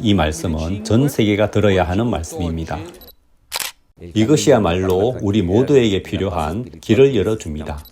이 말씀은 전 세계가 들어야 하는 말씀입니다. 이것이야말로 우리 모두에게 필요한 길을 열어줍니다.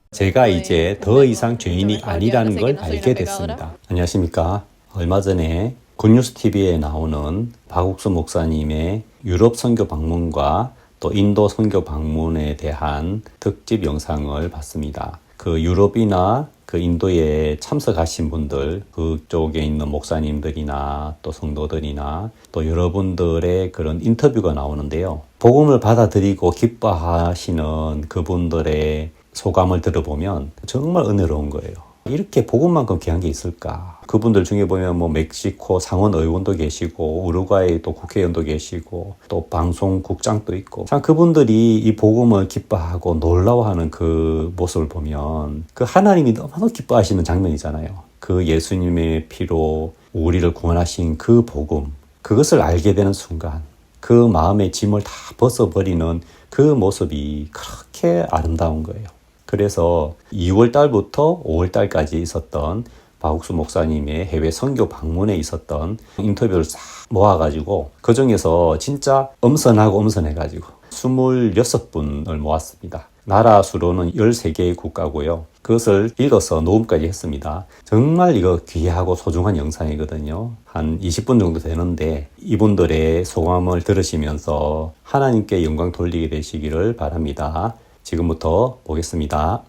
제가 이제 더 이상 죄인이 아니라는 걸 알게 됐습니다. 안녕하십니까. 얼마 전에 굿뉴스TV에 나오는 박옥수 목사님의 유럽 선교 방문과 또 인도 선교 방문에 대한 특집 영상을 봤습니다. 그 유럽이나 그 인도에 참석하신 분들, 그쪽에 있는 목사님들이나 또 성도들이나 또 여러분들의 그런 인터뷰가 나오는데요. 복음을 받아들이고 기뻐하시는 그분들의 소감을 들어보면 정말 은혜로운 거예요. 이렇게 복음만큼 귀한 게 있을까? 그분들 중에 보면 멕시코 상원 의원도 계시고 우루과이 또 국회의원도 계시고 또 방송국장도 있고 참 그분들이 이 복음을 기뻐하고 놀라워하는 그 모습을 보면 그 하나님이 너무나 기뻐하시는 장면이잖아요. 그 예수님의 피로 우리를 구원하신 그 복음, 그것을 알게 되는 순간 그 마음의 짐을 다 벗어버리는 그 모습이 그렇게 아름다운 거예요. 그래서 2월 달부터 5월 달까지 있었던 박옥수 목사님의 해외 선교 방문에 있었던 인터뷰를 싹 모아가지고 그 중에서 진짜 엄선해가지고 26분을 모았습니다. 나라 수로는 13개의 국가고요. 그것을 읽어서 녹음까지 했습니다. 정말 이거 귀하고 소중한 영상이거든요. 한 20분 정도 되는데 이분들의 소감을 들으시면서 하나님께 영광 돌리게 되시기를 바랍니다. 지금부터 보겠습니다.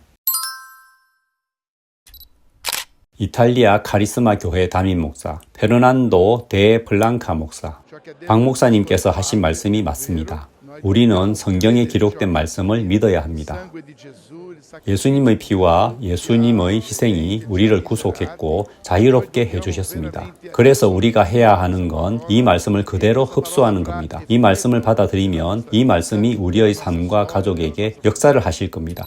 이탈리아 카리스마 교회 담임 목사 페르난도 데 플랑카 목사, 박 목사님께서 하신 말씀이 맞습니다. 우리는 성경에 기록된 말씀을 믿어야 합니다. 예수님의 피와 예수님의 희생이 우리를 구속했고 자유롭게 해주셨습니다. 그래서 우리가 해야 하는 건 이 말씀을 그대로 흡수하는 겁니다. 이 말씀을 받아들이면 이 말씀이 우리의 삶과 가족에게 역사를 하실 겁니다.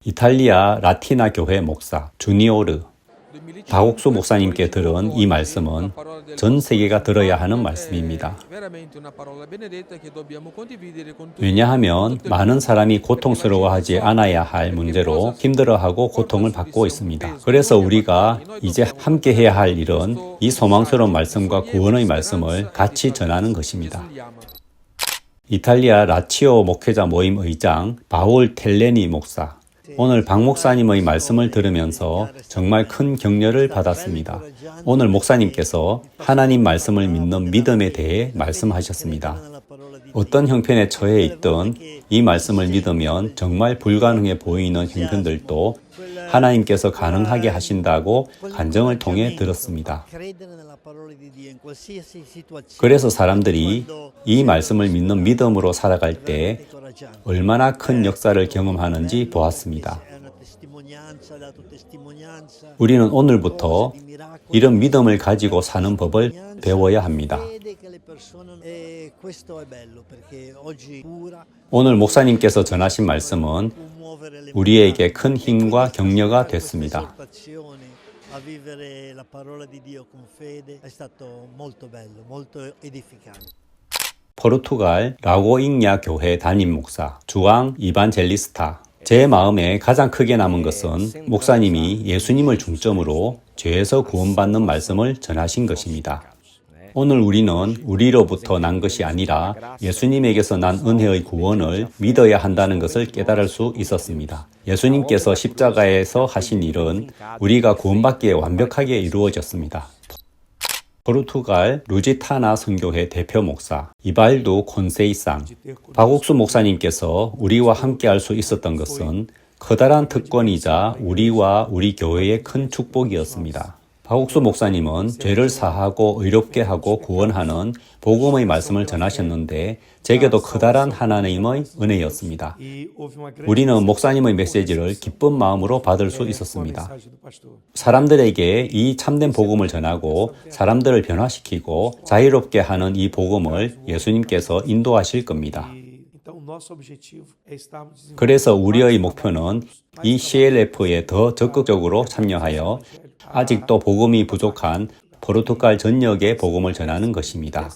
이탈리아 라티나 교회 목사 주니오르, 박옥수 목사님께 들은 이 말씀은 전 세계가 들어야 하는 말씀입니다. 왜냐하면 많은 사람이 고통스러워하지 않아야 할 문제로 힘들어하고 고통을 받고 있습니다. 그래서 우리가 이제 함께 해야 할 일은 이 소망스러운 말씀과 구원의 말씀을 같이 전하는 것입니다. 이탈리아 라치오 목회자 모임 의장 바울 텔레니 목사, 오늘 박 목사님의 말씀을 들으면서 정말 큰 격려를 받았습니다. 오늘 목사님께서 하나님 말씀을 믿는 믿음에 대해 말씀하셨습니다. 어떤 형편에 처해 있든 이 말씀을 믿으면 정말 불가능해 보이는 형편들도 하나님께서 가능하게 하신다고 간증을 통해 들었습니다. 그래서 사람들이 이 말씀을 믿는 믿음으로 살아갈 때 얼마나 큰 역사를 경험하는지 보았습니다. 우리는 오늘부터 이런 믿음을 가지고 사는 법을 배워야 합니다. 오늘 목사님께서 전하신 말씀은 우리에게 큰 힘과 격려가 됐습니다. 포르투갈 라고잉야 교회 담임 목사 주앙 이반젤리스타, 제 마음에 가장 크게 남은 것은 목사님이 예수님을 중점으로 죄에서 구원받는 말씀을 전하신 것입니다. 오늘 우리는 우리로부터 난 것이 아니라 예수님에게서 난 은혜의 구원을 믿어야 한다는 것을 깨달을 수 있었습니다. 예수님께서 십자가에서 하신 일은 우리가 구원받기에 완벽하게 이루어졌습니다. 포르투갈 루지타나 선교회 대표 목사 이발두 콘세이상, 박옥수 목사님께서 우리와 함께할 수 있었던 것은 커다란 특권이자 우리와 우리 교회의 큰 축복이었습니다. 박옥수 목사님은 죄를 사하고 의롭게 하고 구원하는 복음의 말씀을 전하셨는데 제게도 커다란 하나님의 은혜였습니다. 우리는 목사님의 메시지를 기쁜 마음으로 받을 수 있었습니다. 사람들에게 이 참된 복음을 전하고 사람들을 변화시키고 자유롭게 하는 이 복음을 예수님께서 인도하실 겁니다. 그래서 우리의 목표는 이 CLF에 더 적극적으로 참여하여 아직도 복음이 부족한 포르투갈 전역에 복음을 전하는 것입니다.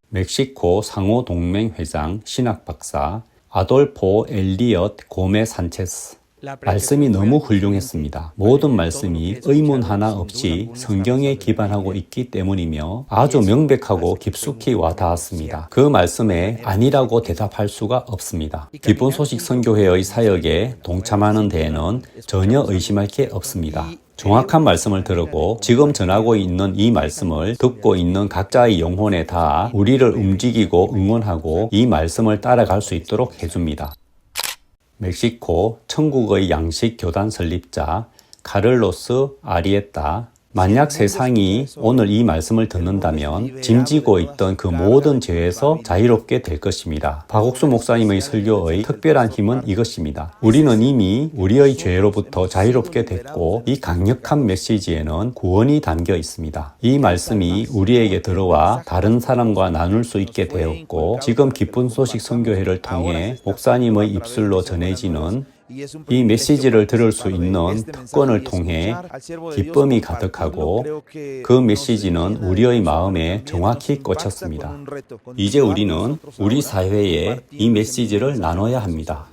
멕시코 상호동맹 회장 신학 박사 아돌포 엘리엇 고메 산체스, 말씀이 너무 훌륭했습니다. 모든 말씀이 의문 하나 없이 성경에 기반하고 있기 때문이며 아주 명백하고 깊숙이 와 닿았습니다. 그 말씀에 아니라고 대답할 수가 없습니다. 기쁜 소식 선교회의 사역에 동참하는 데에는 전혀 의심할 게 없습니다. 정확한 말씀을 들었고 지금 전하고 있는 이 말씀을 듣고 있는 각자의 영혼에 다 우리를 움직이고 응원하고 이 말씀을 따라갈 수 있도록 해줍니다. 멕시코 천국의 양식 교단 설립자 카를로스 아리에타. 만약 세상이 오늘 이 말씀을 듣는다면 짐지고 있던 그 모든 죄에서 자유롭게 될 것입니다. 박옥수 목사님의 설교의 특별한 힘은 이것입니다. 우리는 이미 우리의 죄로부터 자유롭게 됐고 이 강력한 메시지에는 구원이 담겨 있습니다. 이 말씀이 우리에게 들어와 다른 사람과 나눌 수 있게 되었고 지금 기쁜 소식 선교회를 통해 목사님의 입술로 전해지는 이 메시지를 들을 수 있는 특권을 통해 기쁨이 가득하고 그 메시지는 우리의 마음에 정확히 꽂혔습니다. 이제 우리는 우리 사회에 이 메시지를 나눠야 합니다.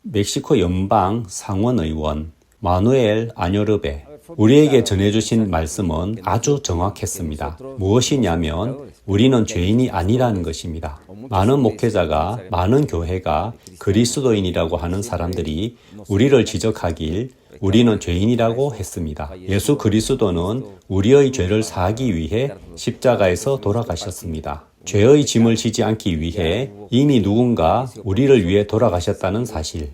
멕시코 연방 상원의원 마누엘 아뇨르베. 우리에게 전해주신 말씀은 아주 정확했습니다. 무엇이냐면 우리는 죄인이 아니라는 것입니다. 많은 목회자가, 많은 교회가 그리스도인이라고 하는 사람들이 우리를 지적하길 우리는 죄인이라고 했습니다. 예수 그리스도는 우리의 죄를 사하기 위해 십자가에서 돌아가셨습니다. 죄의 짐을 지지 않기 위해 이미 누군가 우리를 위해 돌아가셨다는 사실.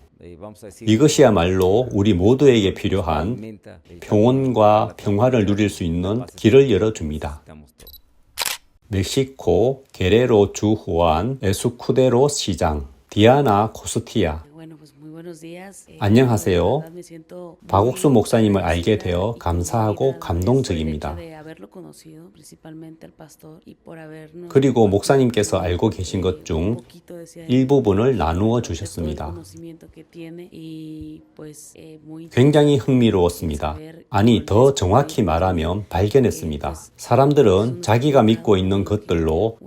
이것이야말로 우리 모두에게 필요한 평온과 평화를 누릴 수 있는 길을 열어줍니다. 멕시코 게레로 주 후안 에스쿠데로 시장 디아나 코스티아. 안녕하세요. 박옥수 목사님을 알게 되어 감사하고 감동적입니다. 그리고 목사님께서 알고 계신 것 중 일부분을 나누어 주셨습니다. 굉장히 흥미로웠습니다. 아니, 더 정확히 말하면 발견했습니다. 사람들은 자기가 믿고 있는 것들로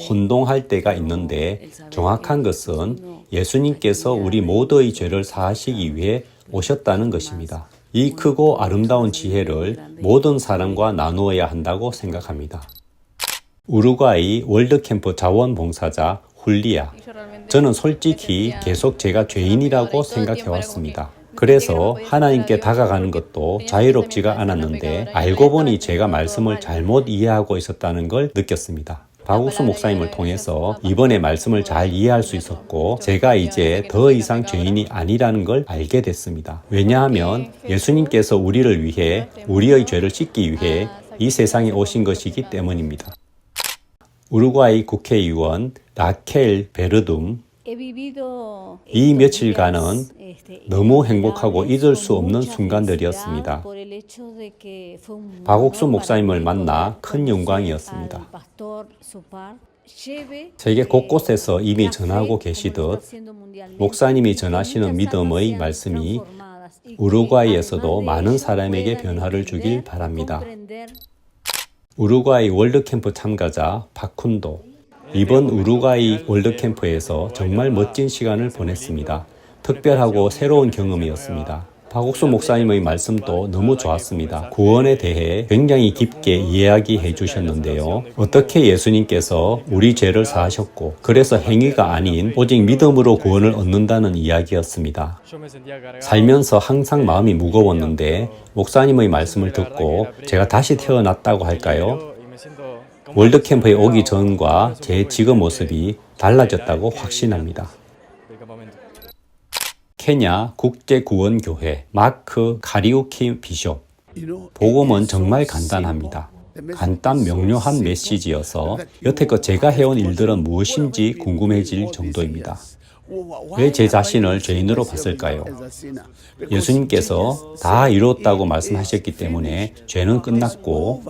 혼동할 때가 있는데 정확한 것은 예수님께서 우리 모두의 죄를 사하시기 위해 오셨다는 것입니다. 이 크고 아름다운 지혜를 모든 사람과 나누어야 한다고 생각합니다. 우루과이 월드캠프 자원봉사자 훌리아. 저는 솔직히 계속 제가 죄인이라고 생각해왔습니다. 그래서 하나님께 다가가는 것도 자유롭지가 않았는데 알고 보니 제가 말씀을 잘못 이해하고 있었다는 걸 느꼈습니다. 박옥수 목사님을 통해서 이번에 말씀을 잘 이해할 수 있었고 제가 이제 더 이상 죄인이 아니라는 걸 알게 됐습니다. 왜냐하면 예수님께서 우리를 위해 우리의 죄를 씻기 위해 이 세상에 오신 것이기 때문입니다. 우루과이 국회의원 라켈 베르둠. 이 며칠간은 너무 행복하고 잊을 수 없는 순간들이었습니다. 박옥수 목사님을 만나 큰 영광이었습니다. 세계 곳곳에서 이미 전하고 계시듯 목사님이 전하시는 믿음의 말씀이 우루과이에서도 많은 사람에게 변화를 주길 바랍니다. 우루과이 월드캠프 참가자 파쿤도. 이번 우루과이 월드캠프에서 정말 멋진 시간을 보냈습니다. 특별하고 새로운 경험이었습니다. 박옥수 목사님의 말씀도 너무 좋았습니다. 구원에 대해 굉장히 깊게 이야기해 주셨는데요. 어떻게 예수님께서 우리 죄를 사하셨고 그래서 행위가 아닌 오직 믿음으로 구원을 얻는다는 이야기였습니다. 살면서 항상 마음이 무거웠는데 목사님의 말씀을 듣고 제가 다시 태어났다고 할까요? 월드캠프에 오기 전과 제 지금 모습이 달라졌다고 확신합니다. 케냐 국제구원교회 마크 카리우키 비숍. 복음은 정말 간단합니다. 간단 명료한 메시지여서 여태껏 제가 해온 일들은 무엇인지 궁금해질 정도입니다. 왜 제 자신을 죄인으로 봤을까요? 예수님께서 다 이루었다고 말씀하셨기 때문에 죄는 끝났고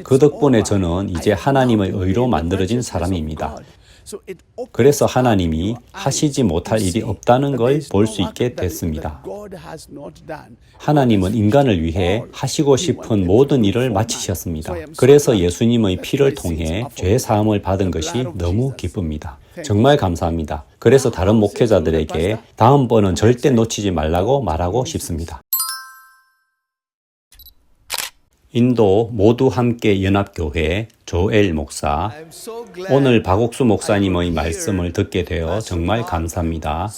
그 덕분에 저는 이제 하나님의 의로 만들어진 사람입니다. 그래서 하나님이 하시지 못할 일이 없다는 걸 볼 수 있게 됐습니다. 하나님은 인간을 위해 하시고 싶은 모든 일을 마치셨습니다. 그래서 예수님의 피를 통해 죄 사함을 받은 것이 너무 기쁩니다. 정말 감사합니다. 그래서 다른 목회자들에게 다음번은 절대 놓치지 말라고 말하고 싶습니다. 인도 모두 함께 연합교회 조엘 목사, 오늘 박옥수 목사님의 말씀을 듣게 되어 정말 감사합니다.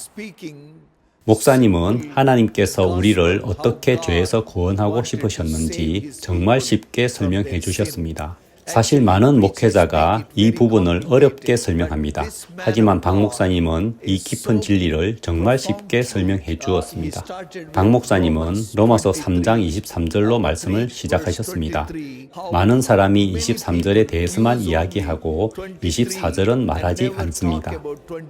목사님은 하나님께서 우리를 어떻게 죄에서 구원하고 싶으셨는지 정말 쉽게 설명해 주셨습니다. 사실 많은 목회자가 이 부분을 어렵게 설명합니다. 하지만 박 목사님은 이 깊은 진리를 정말 쉽게 설명해 주었습니다. 박 목사님은 로마서 3장 23절로 말씀을 시작하셨습니다. 많은 사람이 23절에 대해서만 이야기하고 24절은 말하지 않습니다.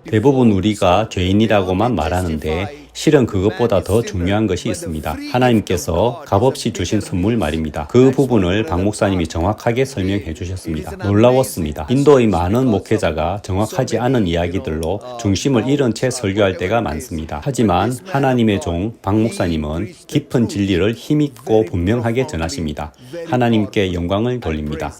대부분 우리가 죄인이라고만 말하는데 실은 그것보다 더 중요한 것이 있습니다. 하나님께서 값없이 주신 선물 말입니다. 그 부분을 박 목사님이 정확하게 설명해 주셨습니다. 놀라웠습니다. 인도의 많은 목회자가 정확하지 않은 이야기들로 중심을 잃은 채 설교할 때가 많습니다. 하지만 하나님의 종 박 목사님은 깊은 진리를 힘있고 분명하게 전하십니다. 하나님께 영광을 돌립니다.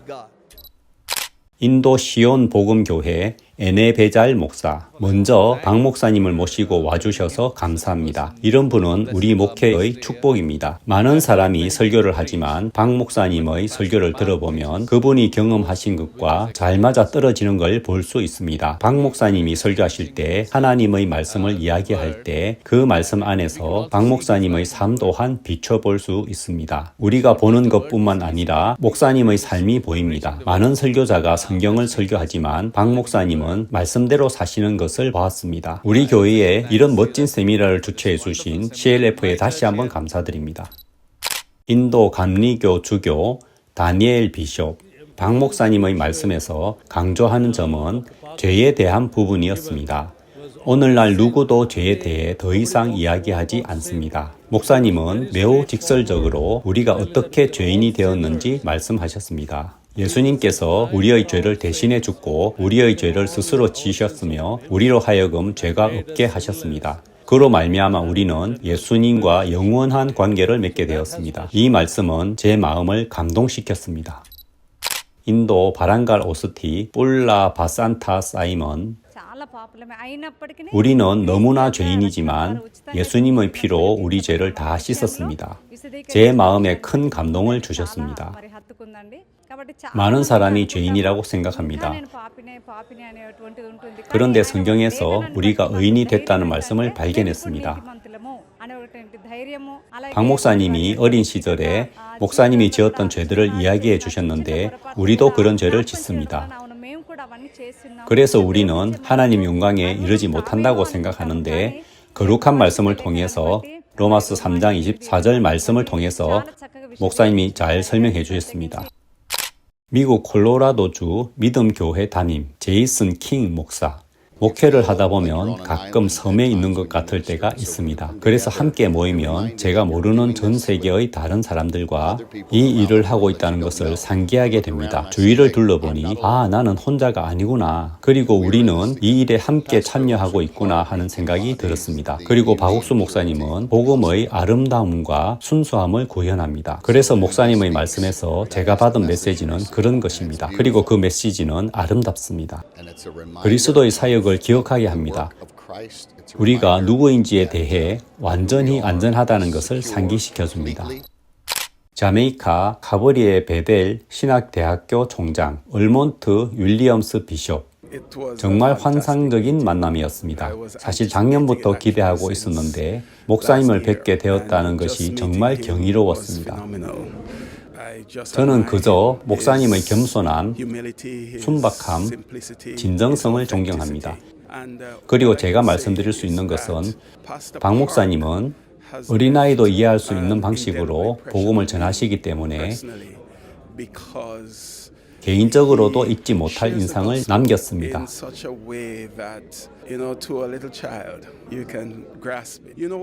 인도 시온 복음교회 에네베잘 목사, 먼저 박 목사님을 모시고 와주셔서 감사합니다. 이런 분은 우리 목회의 축복입니다. 많은 사람이 설교를 하지만 박 목사님의 설교를 들어보면 그분이 경험하신 것과 잘 맞아 떨어지는 걸 볼 수 있습니다. 박 목사님이 설교하실 때 하나님의 말씀을 이야기할 때 그 말씀 안에서 박 목사님의 삶 또한 비춰볼 수 있습니다. 우리가 보는 것뿐만 아니라 목사님의 삶이 보입니다. 많은 설교자가 성경을 설교하지만 박 목사님은 말씀대로 사시는 것을 보았습니다. 우리 교회에 이런 멋진 세미나를 주최해 주신 CLF에 다시 한번 감사드립니다. 인도 감리교 주교 다니엘 비숍, 박 목사님의 말씀에서 강조하는 점은 죄에 대한 부분이었습니다. 오늘날 누구도 죄에 대해 더 이상 이야기하지 않습니다. 목사님은 매우 직설적으로 우리가 어떻게 죄인이 되었는지 말씀하셨습니다. 예수님께서 우리의 죄를 대신해 죽고 우리의 죄를 스스로 지셨으며 우리로 하여금 죄가 없게 하셨습니다. 그로 말미암아 우리는 예수님과 영원한 관계를 맺게 되었습니다. 이 말씀은 제 마음을 감동시켰습니다. 인도 바랑갈 오스티 뿔라 바산타 사이먼, 우리는 너무나 죄인이지만 예수님의 피로 우리 죄를 다 씻었습니다. 제 마음에 큰 감동을 주셨습니다. 많은 사람이 죄인이라고 생각합니다. 그런데 성경에서 우리가 의인이 됐다는 말씀을 발견했습니다. 박 목사님이 어린 시절에 목사님이 지었던 죄들을 이야기해 주셨는데 우리도 그런 죄를 짓습니다. 그래서 우리는 하나님 영광에 이르지 못한다고 생각하는데 거룩한 말씀을 통해서 로마서 3장 24절 말씀을 통해서 목사님이 잘 설명해 주셨습니다. 미국 콜로라도주 믿음교회 담임 제이슨 킹 목사, 목회를 하다 보면 가끔 섬에 있는 것 같을 때가 있습니다. 그래서 함께 모이면 제가 모르는 전 세계의 다른 사람들과 이 일을 하고 있다는 것을 상기하게 됩니다. 주위를 둘러보니 나는 혼자가 아니구나. 그리고 우리는 이 일에 함께 참여하고 있구나 하는 생각이 들었습니다. 그리고 박옥수 목사님은 복음의 아름다움과 순수함을 구현합니다. 그래서 목사님의 말씀에서 제가 받은 메시지는 그런 것입니다. 그리고 그 메시지는 아름답습니다. 그리스도의 사역을 기억하게 합니다. 우리가 누구인지에 대해 완전히 안전하다는 것을 상기시켜줍니다. 자메이카 카버리의 베델 신학대학교 총장 얼몬트 윌리엄스 비숍, 정말 환상적인 만남이었습니다. 사실 작년부터 기대하고 있었는데 목사님을 뵙게 되었다는 것이 정말 경이로웠습니다. 저는 그저 목사님의 겸손함, 순박함, 진정성을 존경합니다. 그리고 제가 말씀드릴 수 있는 것은 박 목사님은 어린아이도 이해할 수 있는 방식으로 복음을 전하시기 때문에 개인적으로도 잊지 못할 인상을 남겼습니다.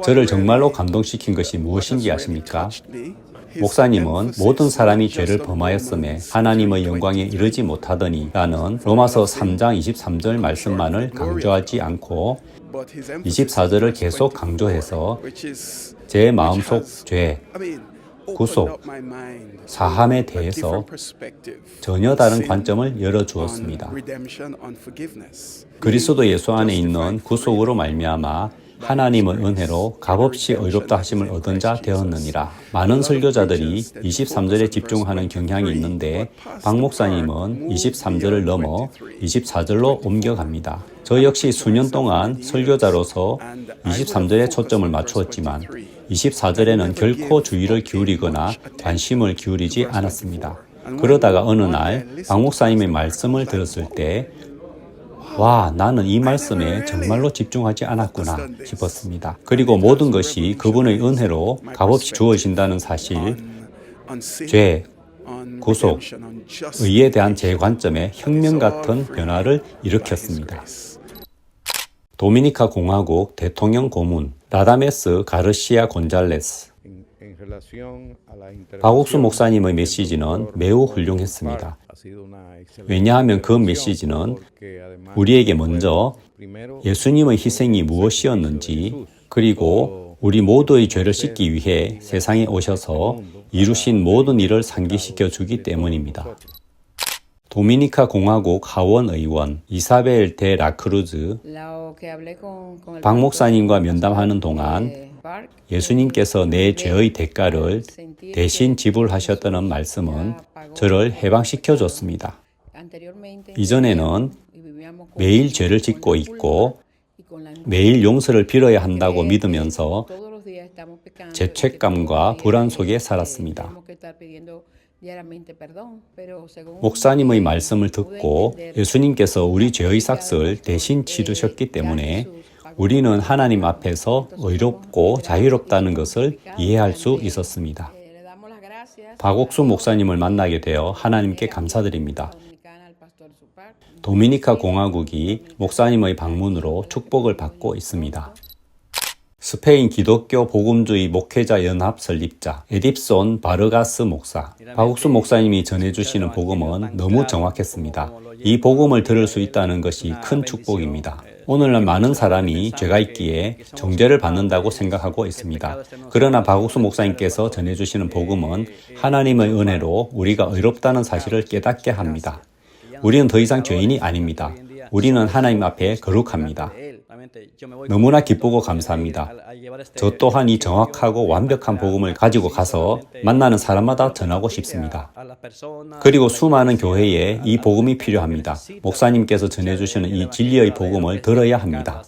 저를 정말로 감동시킨 것이 무엇인지 아십니까? 목사님은 모든 사람이 죄를 범하였음에 하나님의 영광에 이르지 못하더니 라는 로마서 3장 23절 말씀만을 강조하지 않고 24절을 계속 강조해서 제 마음속 죄, 구속, 사함에 대해서 전혀 다른 관점을 열어주었습니다. 그리스도 예수 안에 있는 구속으로 말미암아 하나님의 은혜로 값없이 의롭다 하심을 얻은 자 되었느니라. 많은 설교자들이 23절에 집중하는 경향이 있는데 박 목사님은 23절을 넘어 24절로 옮겨갑니다. 저 역시 수년 동안 설교자로서 23절에 초점을 맞추었지만 24절에는 결코 주의를 기울이거나 관심을 기울이지 않았습니다. 그러다가 어느 날 박 목사님의 말씀을 들었을 때 와, 나는 이 말씀에 정말로 집중하지 않았구나 싶었습니다. 그리고 모든 것이 그분의 은혜로 값없이 주어진다는 사실, 죄, 구속, 의에 대한 제 관점에 혁명 같은 변화를 일으켰습니다. 도미니카 공화국 대통령 고문 라다메스 가르시아 곤잘레스. 박옥수 목사님의 메시지는 매우 훌륭했습니다. 왜냐하면 그 메시지는 우리에게 먼저 예수님의 희생이 무엇이었는지, 그리고 우리 모두의 죄를 씻기 위해 세상에 오셔서 이루신 모든 일을 상기시켜 주기 때문입니다. 도미니카 공화국 하원 의원 이사벨 데 라크루즈, 박 목사님과 면담하는 동안 예수님께서 내 죄의 대가를 대신 지불하셨다는 말씀은 저를 해방시켜 줬습니다. 이전에는 매일 죄를 짓고 있고 매일 용서를 빌어야 한다고 믿으면서 죄책감과 불안 속에 살았습니다. 목사님의 말씀을 듣고 예수님께서 우리 죄의 삭을 대신 치르셨기 때문에 우리는 하나님 앞에서 의롭고 자유롭다는 것을 이해할 수 있었습니다. 박옥수 목사님을 만나게 되어 하나님께 감사드립니다. 도미니카 공화국이 목사님의 방문으로 축복을 받고 있습니다. 스페인 기독교 복음주의 목회자 연합 설립자 에딥손 바르가스 목사. 박옥수 목사님이 전해주시는 복음은 너무 정확했습니다. 이 복음을 들을 수 있다는 것이 큰 축복입니다. 오늘날 많은 사람이 죄가 있기에 정죄를 받는다고 생각하고 있습니다. 그러나 박옥수 목사님께서 전해주시는 복음은 하나님의 은혜로 우리가 의롭다는 사실을 깨닫게 합니다. 우리는 더 이상 죄인이 아닙니다. 우리는 하나님 앞에 거룩합니다. 너무나 기쁘고 감사합니다. 저 또한 이 정확하고 완벽한 복음을 가지고 가서 만나는 사람마다 전하고 싶습니다. 그리고 수많은 교회에 이 복음이 필요합니다. 목사님께서 전해주시는 이 진리의 복음을 들어야 합니다.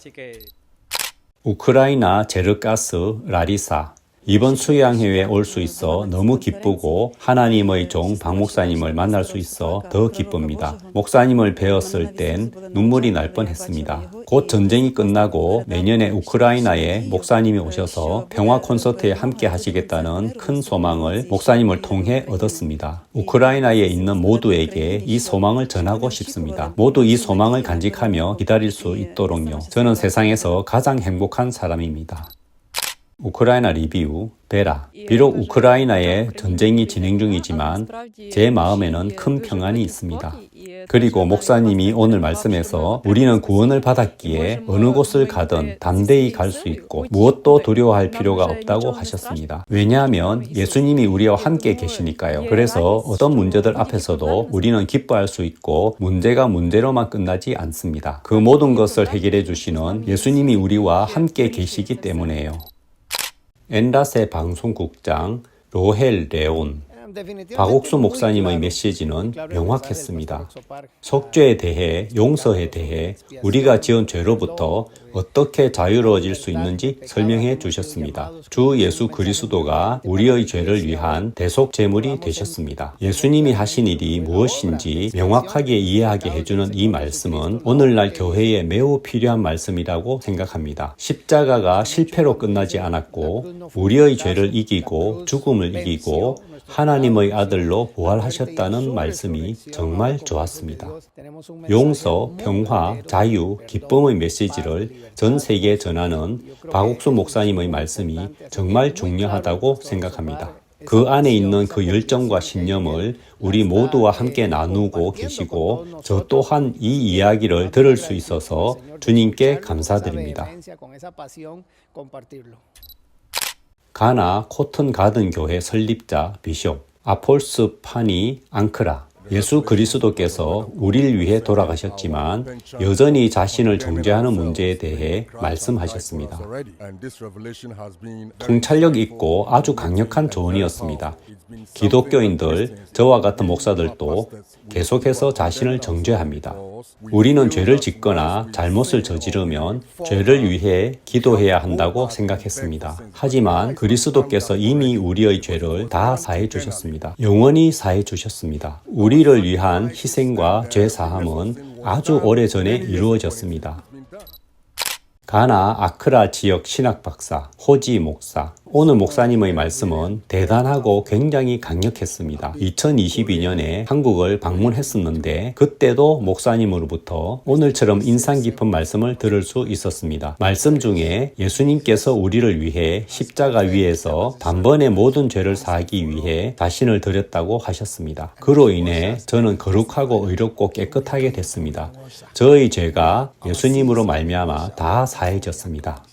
우크라이나 제르가스 라리사. 이번 수양회에 올 수 있어 너무 기쁘고 하나님의 종 박 목사님을 만날 수 있어 더 기쁩니다. 목사님을 뵈었을 땐 눈물이 날 뻔했습니다. 곧 전쟁이 끝나고 내년에 우크라이나에 목사님이 오셔서 평화 콘서트에 함께 하시겠다는 큰 소망을 목사님을 통해 얻었습니다. 우크라이나에 있는 모두에게 이 소망을 전하고 싶습니다. 모두 이 소망을 간직하며 기다릴 수 있도록요. 저는 세상에서 가장 행복한 사람입니다. 우크라이나 리뷰 베라. 비록 우크라이나에 전쟁이 진행 중이지만 제 마음에는 큰 평안이 있습니다. 그리고 목사님이 오늘 말씀에서 우리는 구원을 받았기에 어느 곳을 가든 담대히 갈 수 있고 무엇도 두려워할 필요가 없다고 하셨습니다. 왜냐하면 예수님이 우리와 함께 계시니까요. 그래서 어떤 문제들 앞에서도 우리는 기뻐할 수 있고 문제가 문제로만 끝나지 않습니다. 그 모든 것을 해결해 주시는 예수님이 우리와 함께 계시기 때문에요. 엔라세 방송국장 로헬 레온. 박옥수 목사님의 메시지는 명확했습니다. 속죄에 대해, 용서에 대해 우리가 지은 죄로부터 어떻게 자유로워질 수 있는지 설명해 주셨습니다. 주 예수 그리스도가 우리의 죄를 위한 대속 제물이 되셨습니다. 예수님이 하신 일이 무엇인지 명확하게 이해하게 해주는 이 말씀은 오늘날 교회에 매우 필요한 말씀이라고 생각합니다. 십자가가 실패로 끝나지 않았고 우리의 죄를 이기고 죽음을 이기고 하나님의 아들로 부활하셨다는 말씀이 정말 좋았습니다. 용서, 평화, 자유, 기쁨의 메시지를 전 세계에 전하는 박옥수 목사님의 말씀이 정말 중요하다고 생각합니다. 그 안에 있는 그 열정과 신념을 우리 모두와 함께 나누고 계시고 저 또한 이 이야기를 들을 수 있어서 주님께 감사드립니다. 가나 코튼 가든 교회 설립자 비숍 아폴스 파니 앙크라 예수 그리스도께서 우리를 위해 돌아가셨지만 여전히 자신을 정죄하는 문제에 대해 말씀하셨습니다. 통찰력 있고 아주 강력한 조언이었습니다. 기독교인들, 저와 같은 목사들도 계속해서 자신을 정죄합니다. 우리는 죄를 짓거나 잘못을 저지르면 죄를 위해 기도해야 한다고 생각했습니다. 하지만 그리스도께서 이미 우리의 죄를 다 사해 주셨습니다. 영원히 사해 주셨습니다. 우리를 위한 희생과 죄 사함은 아주 오래전에 이루어졌습니다. 가나 아크라 지역 신학 박사 호지 목사. 오늘 목사님의 말씀은 대단하고 굉장히 강력했습니다. 2022년에 한국을 방문했었는데 그때도 목사님으로부터 오늘처럼 인상 깊은 말씀을 들을 수 있었습니다. 말씀 중에 예수님께서 우리를 위해 십자가 위에서 단번에 모든 죄를 사하기 위해 자신을 드렸다고 하셨습니다. 그로 인해 저는 거룩하고 의롭고 깨끗하게 됐습니다. 저의 죄가 예수님으로 말미암아 다 사해졌습니다.